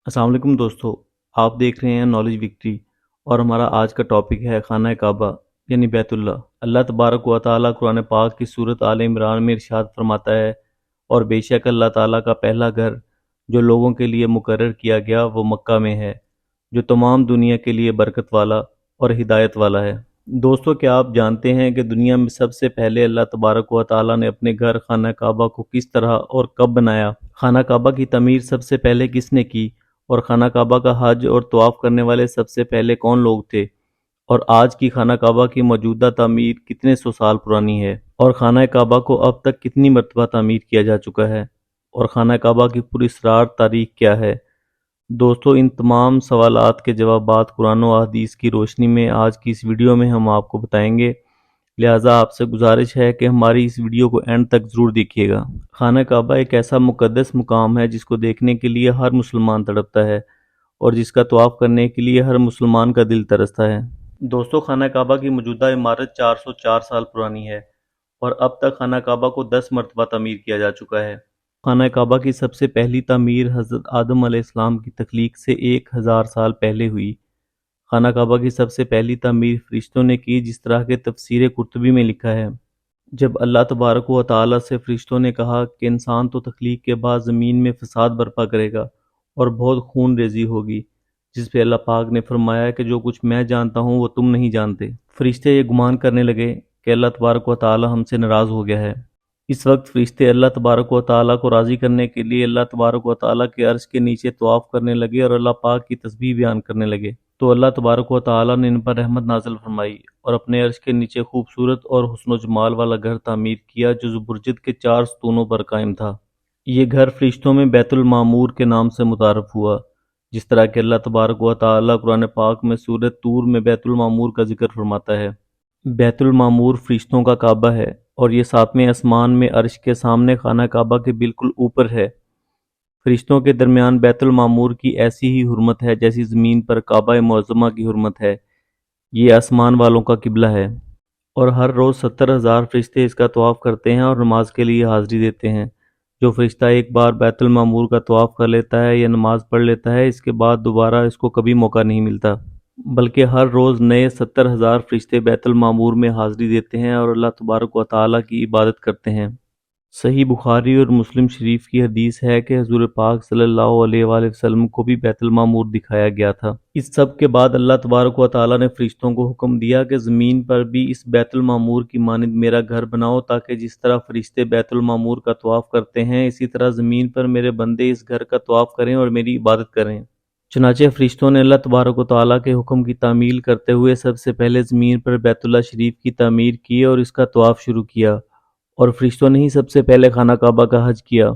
السلام علیکم دوستو، آپ دیکھ رہے ہیں نالج وکٹری اور ہمارا آج کا ٹاپک ہے خانہ کعبہ یعنی بیت اللہ۔ اللہ تبارک و تعالیٰ قرآن پاک کی سورت آل عمران میں ارشاد فرماتا ہے، اور بے شک اللہ تعالیٰ کا پہلا گھر جو لوگوں کے لیے مقرر کیا گیا وہ مکہ میں ہے، جو تمام دنیا کے لیے برکت والا اور ہدایت والا ہے۔ دوستو، کیا آپ جانتے ہیں کہ دنیا میں سب سے پہلے اللہ تبارک و تعالیٰ نے اپنے گھر خانہ کعبہ کو کس طرح اور کب بنایا؟ خانہ کعبہ کی تعمیر سب سے پہلے کس نے کی؟ اور خانہ کعبہ کا حج اور طواف کرنے والے سب سے پہلے کون لوگ تھے؟ اور آج کی خانہ کعبہ کی موجودہ تعمیر کتنے سو سال پرانی ہے؟ اور خانہ کعبہ کو اب تک کتنی مرتبہ تعمیر کیا جا چکا ہے؟ اور خانہ کعبہ کی پراسرار تاریخ کیا ہے؟ دوستو، ان تمام سوالات کے جوابات قرآن و احادیث کی روشنی میں آج کی اس ویڈیو میں ہم آپ کو بتائیں گے، لہٰذا آپ سے گزارش ہے کہ ہماری اس ویڈیو کو اینڈ تک ضرور دیکھیے گا۔ خانہ کعبہ ایک ایسا مقدس مقام ہے جس کو دیکھنے کے لیے ہر مسلمان تڑپتا ہے اور جس کا طواف کرنے کے لیے ہر مسلمان کا دل ترستا ہے۔ دوستو، خانہ کعبہ کی موجودہ عمارت 404 سال پرانی ہے اور اب تک خانہ کعبہ کو 10 مرتبہ تعمیر کیا جا چکا ہے۔ خانہ کعبہ کی سب سے پہلی تعمیر حضرت آدم علیہ السلام کی تخلیق سے 1000 سال پہلے ہوئی۔ خانہ کعبہ کی سب سے پہلی تعمیر فرشتوں نے کی، جس طرح کے تفسیر قرطبی میں لکھا ہے، جب اللہ تبارک و تعالیٰ سے فرشتوں نے کہا کہ انسان تو تخلیق کے بعد زمین میں فساد برپا کرے گا اور بہت خون ریزی ہوگی، جس پہ اللہ پاک نے فرمایا کہ جو کچھ میں جانتا ہوں وہ تم نہیں جانتے۔ فرشتے یہ گمان کرنے لگے کہ اللہ تبارک و تعالیٰ ہم سے ناراض ہو گیا ہے۔ اس وقت فرشتے اللہ تبارک و تعالیٰ کو راضی کرنے کے لیے اللہ تبارک و تعالیٰ کے عرش کے نیچے طواف کرنے لگے اور اللہ پاک کی تسبیح بیان کرنے لگے، تو اللہ تبارک و تعالیٰ نے ان پر رحمت نازل فرمائی اور اپنے عرش کے نیچے خوبصورت اور حسن و جمال والا گھر تعمیر کیا جو زبرجد کے 4 ستونوں پر قائم تھا۔ یہ گھر فرشتوں میں بیت المعمور کے نام سے متعارف ہوا، جس طرح کہ اللہ تبارک و تعالیٰ قرآن پاک میں سورۃ طور میں بیت المعمور کا ذکر فرماتا ہے۔ بیت المعمور فرشتوں کا کعبہ ہے اور یہ 7ویں آسمان میں عرش کے سامنے خانہ کعبہ کے بالکل اوپر ہے۔ فرشتوں کے درمیان بیت المعمور کی ایسی ہی حرمت ہے جیسی زمین پر کعبہ معظمہ کی حرمت ہے۔ یہ آسمان والوں کا قبلہ ہے اور ہر روز 70,000 فرشتے اس کا طواف کرتے ہیں اور نماز کے لیے حاضری دیتے ہیں۔ جو فرشتہ ایک بار بیت المعمور کا طواف کر لیتا ہے یا نماز پڑھ لیتا ہے، اس کے بعد دوبارہ اس کو کبھی موقع نہیں ملتا، بلکہ ہر روز نئے 70,000 فرشتے بیت المعمور میں حاضری دیتے ہیں اور اللہ تبارک و تعالیٰ کی عبادت کرتے ہیں۔ صحیح بخاری اور مسلم شریف کی حدیث ہے کہ حضور پاک صلی اللہ علیہ وآلہ وسلم کو بھی بیت المعمور دکھایا گیا تھا۔ اس سب کے بعد اللہ تبارک و تعالیٰ نے فرشتوں کو حکم دیا کہ زمین پر بھی اس بیت المعمور کی مانند میرا گھر بناؤ، تاکہ جس طرح فرشتے بیت المعمور کا طواف کرتے ہیں اسی طرح زمین پر میرے بندے اس گھر کا طواف کریں اور میری عبادت کریں۔ چنانچہ فرشتوں نے اللہ تبارک و تعالیٰ کے حکم کی تعمیل کرتے ہوئے سب سے پہلے زمین پر بیت اللہ شریف کی تعمیر کی اور اس کا طواف شروع کیا، اور فرشتوں نے ہی سب سے پہلے خانہ کعبہ کا حج کیا۔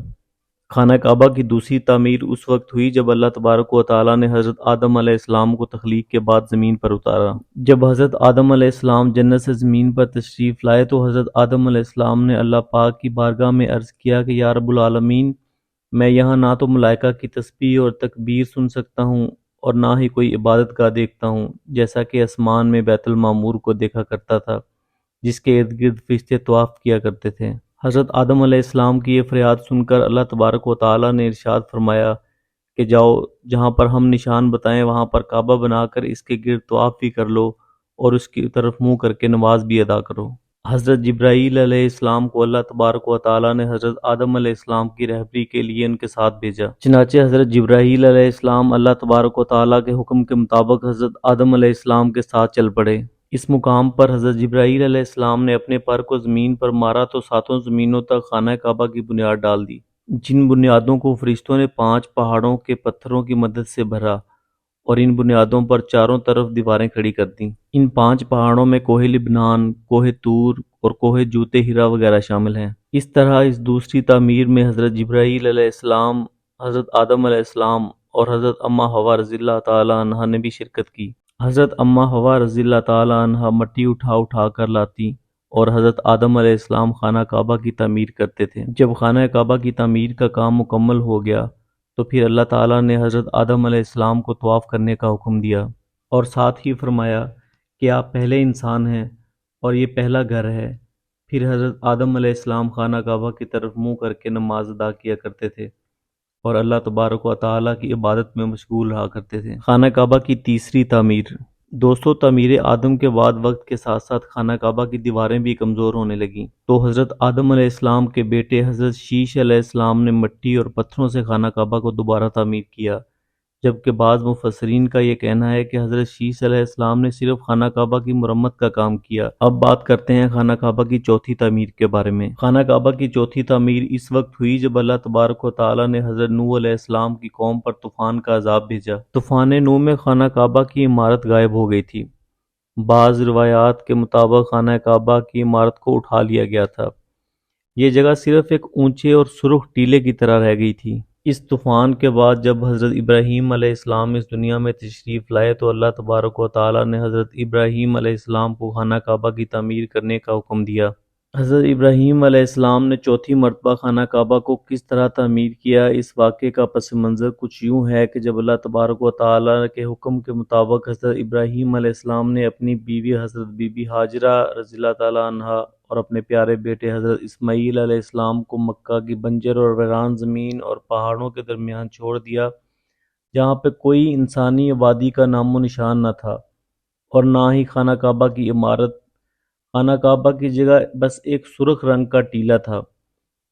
خانہ کعبہ کی دوسری تعمیر اس وقت ہوئی جب اللہ تبارک و تعالیٰ نے حضرت آدم علیہ السلام کو تخلیق کے بعد زمین پر اتارا۔ جب حضرت آدم علیہ السلام جنت سے زمین پر تشریف لائے تو حضرت آدم علیہ السلام نے اللہ پاک کی بارگاہ میں عرض کیا کہ یا رب العالمین، میں یہاں نہ تو ملائکہ کی تسبیح اور تکبیر سن سکتا ہوں اور نہ ہی کوئی عبادت گاہ دیکھتا ہوں، جیسا کہ آسمان میں بیت المعمور کو دیکھا کرتا تھا جس کے ارد گرد فرشتے طواف کیا کرتے تھے۔ حضرت آدم علیہ السلام کی یہ فریاد سن کر اللہ تبارک و تعالیٰ نے ارشاد فرمایا کہ جاؤ، جہاں پر ہم نشان بتائیں وہاں پر کعبہ بنا کر اس کے گرد طواف بھی کر لو اور اس کی طرف منہ کر کے نماز بھی ادا کرو۔ حضرت جبرائیل علیہ السلام کو اللہ تبارک و تعالیٰ نے حضرت آدم علیہ السلام کی رہبری کے لیے ان کے ساتھ بھیجا۔ چنانچہ حضرت جبرائیل علیہ السلام اللہ تبارک و تعالیٰ کے حکم کے مطابق حضرت آدم علیہ السلام کے ساتھ چل پڑے۔ اس مقام پر حضرت جبرائیل علیہ السلام نے اپنے پر کو زمین پر مارا تو 7 زمینوں تک خانہ کعبہ کی بنیاد ڈال دی، جن بنیادوں کو فرشتوں نے 5 پہاڑوں کے پتھروں کی مدد سے بھرا اور ان بنیادوں پر چاروں طرف دیواریں کھڑی کر دیں۔ ان 5 پہاڑوں میں کوہ لبنان، کوہ طور اور کوہ جوت ہیرا وغیرہ شامل ہیں۔ اس طرح اس دوسری تعمیر میں حضرت جبرائیل علیہ السلام، حضرت آدم علیہ السلام اور حضرت اماں حوا رضی اللہ تعالی عنہا نے بھی شرکت کی۔ حضرت اماں حوا رضی اللہ تعالی عنہا مٹی اٹھا اٹھا کر لاتی اور حضرت آدم علیہ السلام خانہ کعبہ کی تعمیر کرتے تھے۔ جب خانہ کعبہ کی تعمیر کا کام مکمل ہو گیا تو پھر اللہ تعالیٰ نے حضرت آدم علیہ السلام کو طواف کرنے کا حکم دیا اور ساتھ ہی فرمایا کہ آپ پہلے انسان ہیں اور یہ پہلا گھر ہے۔ پھر حضرت آدم علیہ السلام خانہ کعبہ کی طرف منہ کر کے نماز ادا کیا کرتے تھے اور اللہ تبارک و تعالیٰ کی عبادت میں مشغول رہا کرتے تھے۔ خانہ کعبہ کی تیسری تعمیر۔ دوستو، تعمیر آدم کے بعد وقت کے ساتھ ساتھ خانہ کعبہ کی دیواریں بھی کمزور ہونے لگیں، تو حضرت آدم علیہ السلام کے بیٹے حضرت شیش علیہ السلام نے مٹی اور پتھروں سے خانہ کعبہ کو دوبارہ تعمیر کیا، جبکہ بعض مفسرین کا یہ کہنا ہے کہ حضرت شیش علیہ السلام نے صرف خانہ کعبہ کی مرمت کا کام کیا۔ اب بات کرتے ہیں خانہ کعبہ کی چوتھی تعمیر کے بارے میں۔ خانہ کعبہ کی چوتھی تعمیر اس وقت ہوئی جب اللہ تبارک و تعالیٰ نے حضرت نوح علیہ السلام کی قوم پر طوفان کا عذاب بھیجا۔ طوفان نوح میں خانہ کعبہ کی عمارت غائب ہو گئی تھی۔ بعض روایات کے مطابق خانہ کعبہ کی عمارت کو اٹھا لیا گیا تھا۔ یہ جگہ صرف ایک اونچے اور سرخ ٹیلے کی طرح رہ گئی تھی۔ اس طوفان کے بعد جب حضرت ابراہیم علیہ السلام اس دنیا میں تشریف لائے تو اللہ تبارک و تعالیٰ نے حضرت ابراہیم علیہ السلام کو خانہ کعبہ کی تعمیر کرنے کا حکم دیا۔ حضرت ابراہیم علیہ السلام نے چوتھی مرتبہ خانہ کعبہ کو کس طرح تعمیر کیا، اس واقعے کا پس منظر کچھ یوں ہے کہ جب اللہ تبارک و تعالیٰ کے حکم کے مطابق حضرت ابراہیم علیہ السلام نے اپنی بیوی حضرت بی بی ہاجرہ رضی اللہ تعالیٰ عنہا اور اپنے پیارے بیٹے حضرت اسماعیل علیہ السلام کو مکہ کی بنجر اور ویران زمین اور پہاڑوں کے درمیان چھوڑ دیا، جہاں پہ کوئی انسانی آبادی کا نام و نشان نہ تھا اور نہ ہی خانہ کعبہ کی عمارت۔ خانہ کعبہ کی جگہ بس ایک سرخ رنگ کا ٹیلہ تھا۔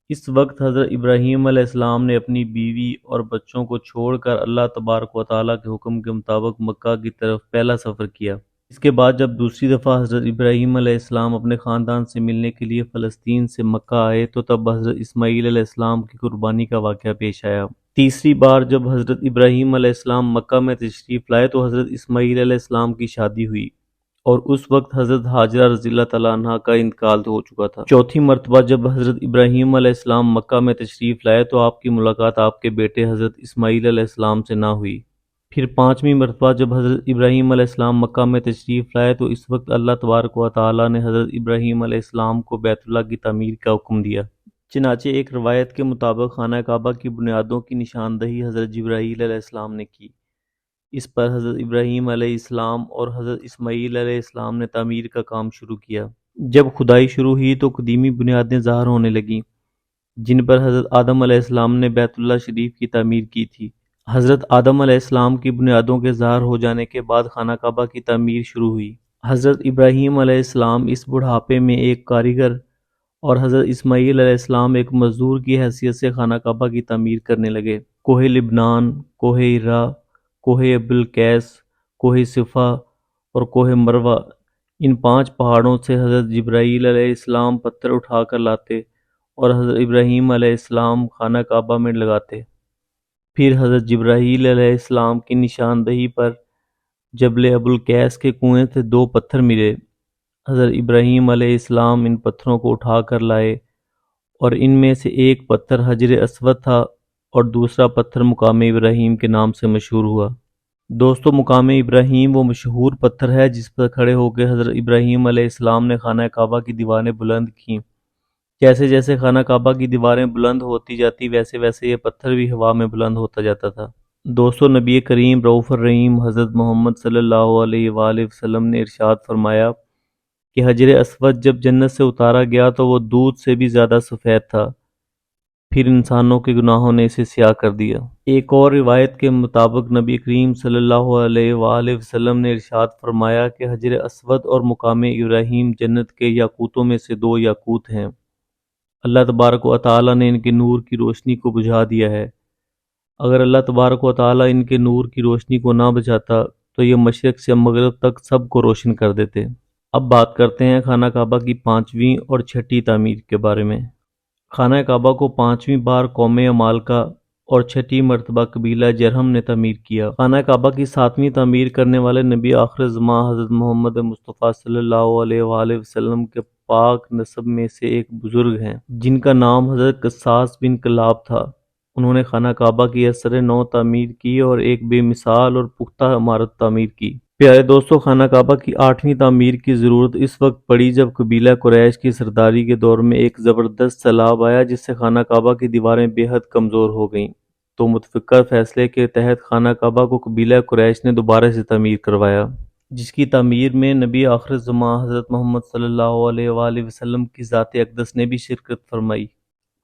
اس وقت حضرت ابراہیم علیہ السلام نے اپنی بیوی اور بچوں کو چھوڑ کر اللہ تبارک و تعالیٰ کے حکم کے مطابق مکہ کی طرف پہلا سفر کیا۔ اس کے بعد جب دوسری دفعہ حضرت ابراہیم علیہ السلام اپنے خاندان سے ملنے کے لیے فلسطین سے مکہ آئے تو تب حضرت اسماعیل علیہ السلام کی قربانی کا واقعہ پیش آیا۔ تیسری بار جب حضرت ابراہیم علیہ السلام مکہ میں تشریف لائے تو حضرت اسماعیل علیہ السلام کی شادی ہوئی اور اس وقت حضرت ہاجرہ رضی اللہ تعالیٰ عنہا کا انتقال ہو چکا تھا۔ چوتھی مرتبہ جب حضرت ابراہیم علیہ السلام مکہ میں تشریف لائے تو آپ کی ملاقات آپ کے بیٹے حضرت اسماعیل علیہ السلام سے نہ ہوئی۔ پھر پانچویں مرتبہ جب حضرت ابراہیم علیہ السلام مکہ میں تشریف لائے تو اس وقت اللہ تبارک و تعالیٰ نے حضرت ابراہیم علیہ السلام کو بیت اللہ کی تعمیر کا حکم دیا۔ چنانچہ ایک روایت کے مطابق خانہ کعبہ کی بنیادوں کی نشاندہی حضرت جبرائیل علیہ السلام نے کی۔ اس پر حضرت ابراہیم علیہ السلام اور حضرت اسماعیل علیہ السلام نے تعمیر کا کام شروع کیا۔ جب کھدائی شروع ہوئی تو قدیمی بنیادیں ظاہر ہونے لگیں جن پر حضرت آدم علیہ السلام نے بیت اللہ شریف کی تعمیر کی تھی۔ حضرت آدم علیہ السلام کی بنیادوں کے ظاہر ہو جانے کے بعد خانہ کعبہ کی تعمیر شروع ہوئی۔ حضرت ابراہیم علیہ السلام اس بڑھاپے میں ایک کاریگر اور حضرت اسماعیل علیہ السلام ایک مزدور کی حیثیت سے خانہ کعبہ کی تعمیر کرنے لگے۔ کوہ لبنان، کوہ ہرا، کوہ ابو القیس، کوہ صفا اور کوہ مروہ، ان 5 پہاڑوں سے حضرت جبرائیل علیہ السلام پتھر اٹھا کر لاتے اور حضرت ابراہیم علیہ السلام خانہ کعبہ میں لگاتے۔ پھر حضرت جبرائیل علیہ السلام کی نشاندہی پر جبل ابو القیس کے کنویں سے 2 پتھر ملے۔ حضرت ابراہیم علیہ السلام ان پتھروں کو اٹھا کر لائے اور ان میں سے ایک پتھر حجر اسود تھا اور دوسرا پتھر مقام ابراہیم کے نام سے مشہور ہوا۔ دوستو، مقام ابراہیم وہ مشہور پتھر ہے جس پر کھڑے ہو کے حضرت ابراہیم علیہ السلام نے خانہ کعبہ کی دیواریں بلند کیں۔ جیسے جیسے خانہ کعبہ کی دیواریں بلند ہوتی جاتی ویسے ویسے یہ پتھر بھی ہوا میں بلند ہوتا جاتا تھا۔ دوستو، نبی کریم رؤوف الرحیم حضرت محمد صلی اللہ علیہ وآلہ وسلم نے ارشاد فرمایا کہ حجر اسود جب جنت سے اتارا گیا تو وہ دودھ سے بھی زیادہ سفید تھا، پھر انسانوں کے گناہوں نے اسے سیاہ کر دیا۔ ایک اور روایت کے مطابق نبی کریم صلی اللہ علیہ وآلہ وسلم نے ارشاد فرمایا کہ حجر اسود اور مقام ابراہیم جنت کے یاقوتوں میں سے 2 یاقوت ہیں۔ اللہ تبارک و تعالیٰ نے ان کے نور کی روشنی کو بجھا دیا ہے۔ اگر اللہ تبارک و تعالیٰ ان کے نور کی روشنی کو نہ بجھاتا تو یہ مشرق سے مغرب تک سب کو روشن کر دیتے۔ اب بات کرتے ہیں خانہ کعبہ کی 5ویں اور 6ٹھی تعمیر کے بارے میں۔ خانہ کعبہ کو 5ویں بار قوم عمالقہ اور 6ٹھی مرتبہ قبیلہ جرہم نے تعمیر کیا۔ خانہ کعبہ کی 7ویں تعمیر کرنے والے نبی آخر زماں حضرت محمد مصطفیٰ صلی اللہ علیہ وآلہ وسلم کے پاک نسب میں سے ایک بزرگ ہیں جن کا نام حضرت قصاص بن کلاب تھا۔ انہوں نے خانہ کعبہ کی اثر نو تعمیر کی اور ایک بے مثال اور پختہ عمارت تعمیر کی۔ پیارے دوستو، خانہ کعبہ کی 8ویں تعمیر کی ضرورت اس وقت پڑی جب قبیلہ قریش کی سرداری کے دور میں ایک زبردست سیلاب آیا جس سے خانہ کعبہ کی دیواریں بے حد کمزور ہو گئیں، تو متفقہ فیصلے کے تحت خانہ کعبہ کو قبیلہ قریش نے دوبارہ سے تعمیر کروایا، جس کی تعمیر میں نبی آخر زماں حضرت محمد صلی اللہ علیہ وآلہ وسلم کی ذات اقدس نے بھی شرکت فرمائی۔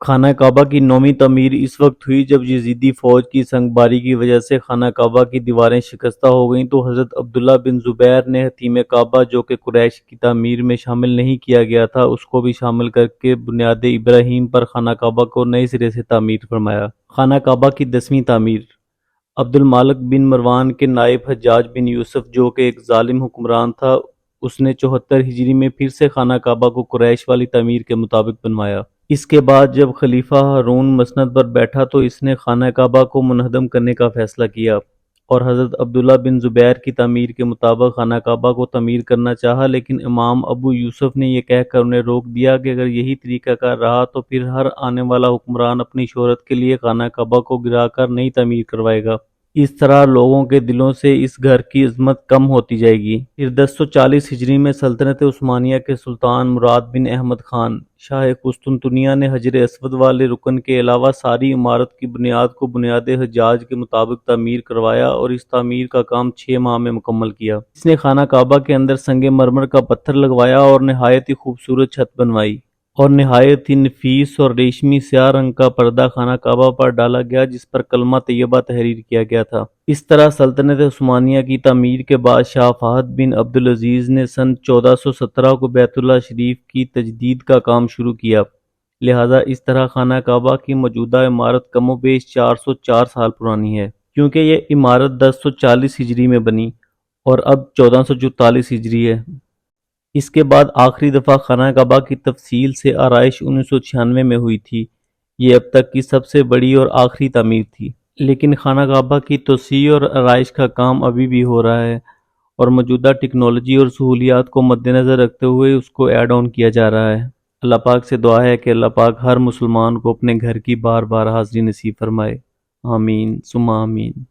خانہ کعبہ کی نویں تعمیر اس وقت ہوئی جب یزیدی فوج کی سنگباری کی وجہ سے خانہ کعبہ کی دیواریں شکستہ ہو گئیں، تو حضرت عبداللہ بن زبیر نے حتیم کعبہ جو کہ قریش کی تعمیر میں شامل نہیں کیا گیا تھا اس کو بھی شامل کر کے بنیاد ابراہیم پر خانہ کعبہ کو نئے سرے سے تعمیر فرمایا۔ خانہ کعبہ کی 10ویں تعمیر عبد المالک بن مروان کے نائب حجاج بن یوسف جو کہ ایک ظالم حکمران تھا، اس نے 74 ہجری میں پھر سے خانہ کعبہ کو قریش والی تعمیر کے مطابق بنوایا۔ اس کے بعد جب خلیفہ ہارون مسند پر بیٹھا تو اس نے خانہ کعبہ کو منہدم کرنے کا فیصلہ کیا اور حضرت عبداللہ بن زبیر کی تعمیر کے مطابق خانہ کعبہ کو تعمیر کرنا چاہا، لیکن امام ابو یوسف نے یہ کہہ کر انہیں روک دیا کہ اگر یہی طریقہ کار رہا تو پھر ہر آنے والا حکمران اپنی شہرت کے لیے خانہ کعبہ کو گرا کر نئی تعمیر کروائے گا۔ اس طرح لوگوں کے دلوں سے اس گھر کی عظمت کم ہوتی جائے گی۔ پھر 1040 ہجری میں سلطنت عثمانیہ کے سلطان مراد بن احمد خان شاہ قسطنطنیہ نے حجر اسود والے رکن کے علاوہ ساری عمارت کی بنیاد کو بنیاد حجاج کے مطابق تعمیر کروایا اور اس تعمیر کا کام 6 ماہ میں مکمل کیا۔ اس نے خانہ کعبہ کے اندر سنگ مرمر کا پتھر لگوایا اور نہایت ہی خوبصورت چھت بنوائی اور نہایت ہی نفیس اور ریشمی سیاہ رنگ کا پردہ خانہ کعبہ پر ڈالا گیا جس پر کلمہ طیبہ تحریر کیا گیا تھا۔ اس طرح سلطنت عثمانیہ کی تعمیر کے بعد شاہ فہد بن عبدالعزیز نے سن 1417 کو بیت اللہ شریف کی تجدید کا کام شروع کیا، لہذا اس طرح خانہ کعبہ کی موجودہ عمارت کم و بیش 404 سال پرانی ہے، کیونکہ یہ عمارت 1040 ہجری میں بنی اور اب 1444 ہجری ہے۔ اس کے بعد آخری دفعہ خانہ کعبہ کی تفصیل سے آرائش 1996 میں ہوئی تھی۔ یہ اب تک کی سب سے بڑی اور آخری تعمیر تھی، لیکن خانہ کعبہ کی توسیع اور آرائش کا کام ابھی بھی ہو رہا ہے اور موجودہ ٹیکنالوجی اور سہولیات کو مد نظر رکھتے ہوئے اس کو ایڈ آن کیا جا رہا ہے۔ اللہ پاک سے دعا ہے کہ اللہ پاک ہر مسلمان کو اپنے گھر کی بار بار حاضری نصیب فرمائے۔ آمین ثم آمین۔